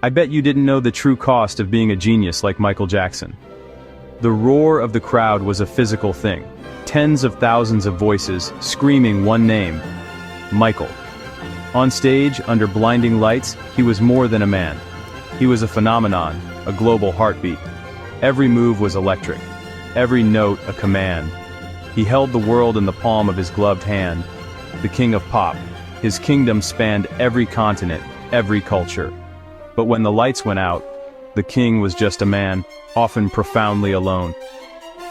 I bet you didn't know the true cost of being a genius like Michael Jackson. The roar of the crowd was a physical thing. Tens of thousands of voices screaming one name: Michael. On stage, under blinding lights, he was more than a man. He was a phenomenon, a global heartbeat. Every move was electric, every note a command. He held the world in the palm of his gloved hand. The king of pop. His kingdom spanned every continent, every culture. But when the lights went out, the king was just a man, often profoundly alone.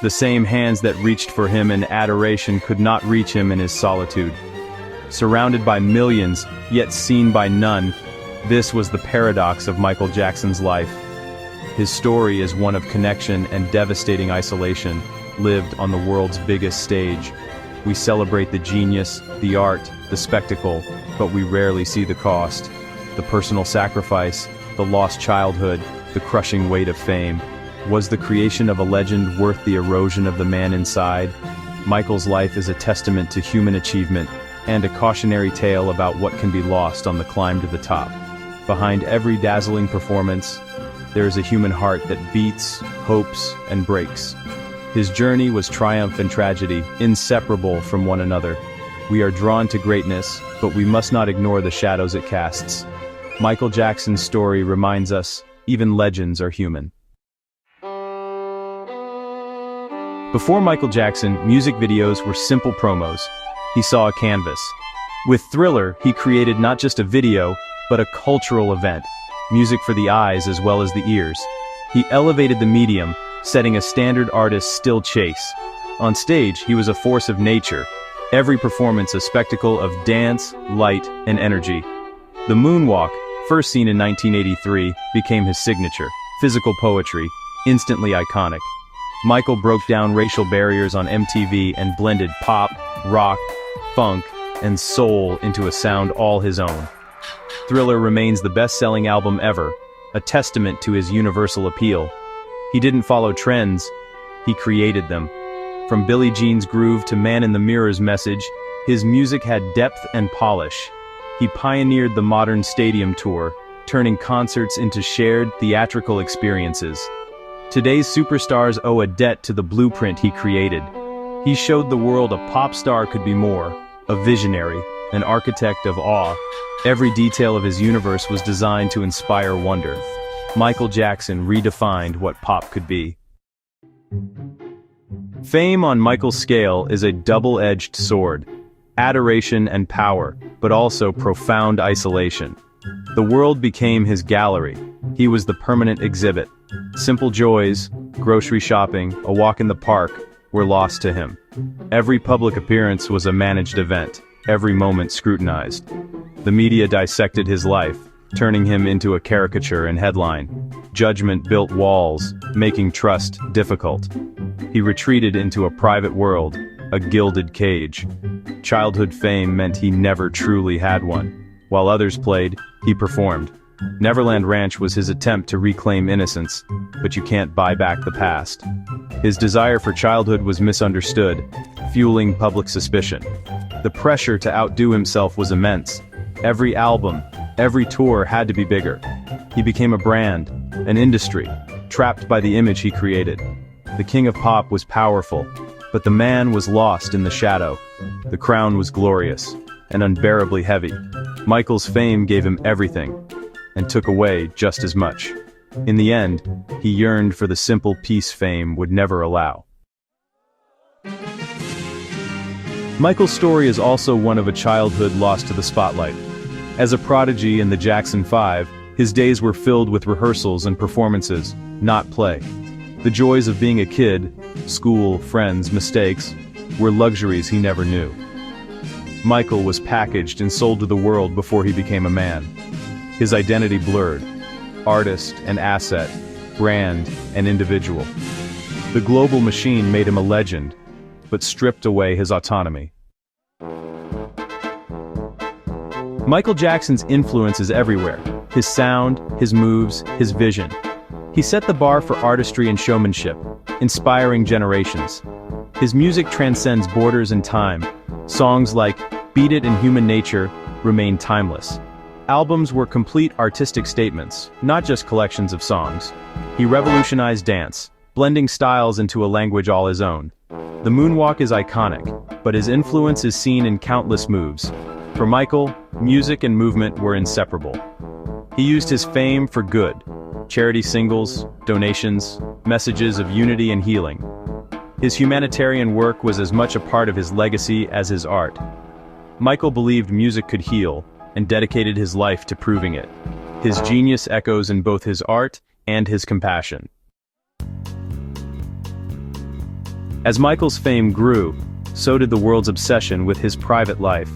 The same hands that reached for him in adoration could not reach him in his solitude. Surrounded by millions, yet seen by none, this was the paradox of Michael Jackson's life. His story is one of connection and devastating isolation, lived on the world's biggest stage. We celebrate the genius, the art, the spectacle, but we rarely see the cost. The personal sacrifice, the lost childhood, the crushing weight of fame. Was the creation of a legend worth the erosion of the man inside? Michael's life is a testament to human achievement, and a cautionary tale about what can be lost on the climb to the top. Behind every dazzling performance, there is a human heart that beats, hopes, and breaks. His journey was triumph and tragedy, inseparable from one another. We are drawn to greatness, but we must not ignore the shadows it casts. Michael Jackson's story reminds us, even legends are human. Before Michael Jackson, music videos were simple promos. He saw a canvas. With Thriller, he created not just a video, but a cultural event. Music for the eyes as well as the ears. He elevated the medium, setting a standard artists still chase. On stage, he was a force of nature. Every performance a spectacle of dance, light, and energy. The moonwalk, first seen in 1983, became his signature. Physical poetry, instantly iconic. Michael broke down racial barriers on MTV and blended pop, rock, funk, and soul into a sound all his own. Thriller remains the best-selling album ever, a testament to his universal appeal. He didn't follow trends, he created them. From Billie Jean's groove to Man in the Mirror's message, his music had depth and polish. He pioneered the modern stadium tour, turning concerts into shared theatrical experiences. Today's superstars owe a debt to the blueprint he created. He showed the world a pop star could be more, a visionary, an architect of awe. Every detail of his universe was designed to inspire wonder. Michael Jackson redefined what pop could be. Fame on Michael's scale is a double-edged sword. Adoration and power, but also profound isolation. The world became his gallery. He was the permanent exhibit. Simple joys, grocery shopping, a walk in the park, were lost to him. Every public appearance was a managed event, every moment scrutinized. The media dissected his life, turning him into a caricature and headline. Judgment built walls, making trust difficult. He retreated into a private world, a gilded cage. Childhood fame meant he never truly had one. While others played, he performed. Neverland Ranch was his attempt to reclaim innocence, but you can't buy back the past. His desire for childhood was misunderstood, fueling public suspicion. The pressure to outdo himself was immense. Every album, every tour had to be bigger. He became a brand, an industry, trapped by the image he created. The king of pop was powerful, but the man was lost in the shadow. The crown was glorious, and unbearably heavy. Michael's fame gave him everything, and took away just as much. In the end, he yearned for the simple peace fame would never allow. Michael's story is also one of a childhood lost to the spotlight. As a prodigy in the Jackson 5, his days were filled with rehearsals and performances, not play. The joys of being a kid, school, friends, mistakes, were luxuries he never knew. Michael was packaged and sold to the world before he became a man. His identity blurred. Artist and asset, brand and individual. The global machine made him a legend, but stripped away his autonomy. Michael Jackson's influence is everywhere. His sound, his moves, his vision. He set the bar for artistry and showmanship, inspiring generations. His music transcends borders and time. Songs like Beat It and Human Nature remain timeless. Albums were complete artistic statements, not just collections of songs. He revolutionized dance, blending styles into a language all his own. The moonwalk is iconic, but his influence is seen in countless moves. For Michael, music and movement were inseparable. He used his fame for good: charity singles, donations, messages of unity and healing. His humanitarian work was as much a part of his legacy as his art. Michael believed music could heal, and dedicated his life to proving it. His genius echoes in both his art and his compassion. As Michael's fame grew, so did the world's obsession with his private life.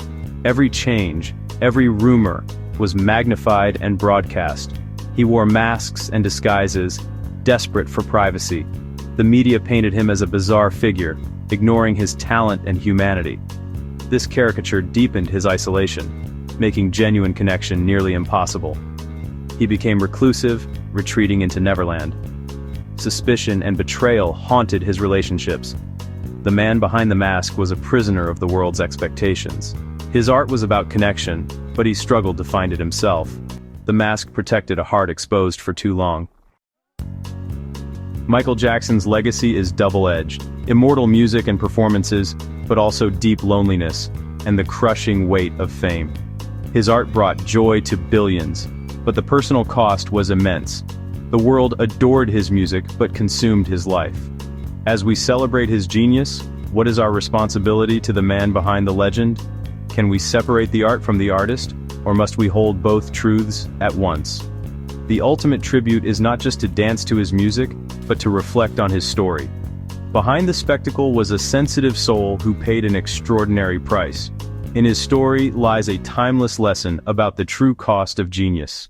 Every change, every rumor, was magnified and broadcast. He wore masks and disguises, desperate for privacy. The media painted him as a bizarre figure, ignoring his talent and humanity. This caricature deepened his isolation, making genuine connection nearly impossible. He became reclusive, retreating into Neverland. Suspicion and betrayal haunted his relationships. The man behind the mask was a prisoner of the world's expectations. His art was about connection, but he struggled to find it himself. The mask protected a heart exposed for too long. Michael Jackson's legacy is double-edged: immortal music and performances, but also deep loneliness and the crushing weight of fame. His art brought joy to billions, but the personal cost was immense. The world adored his music but consumed his life. As we celebrate his genius, what is our responsibility to the man behind the legend? Can we separate the art from the artist, or must we hold both truths at once? The ultimate tribute is not just to dance to his music, but to reflect on his story. Behind the spectacle was a sensitive soul who paid an extraordinary price. In his story lies a timeless lesson about the true cost of genius.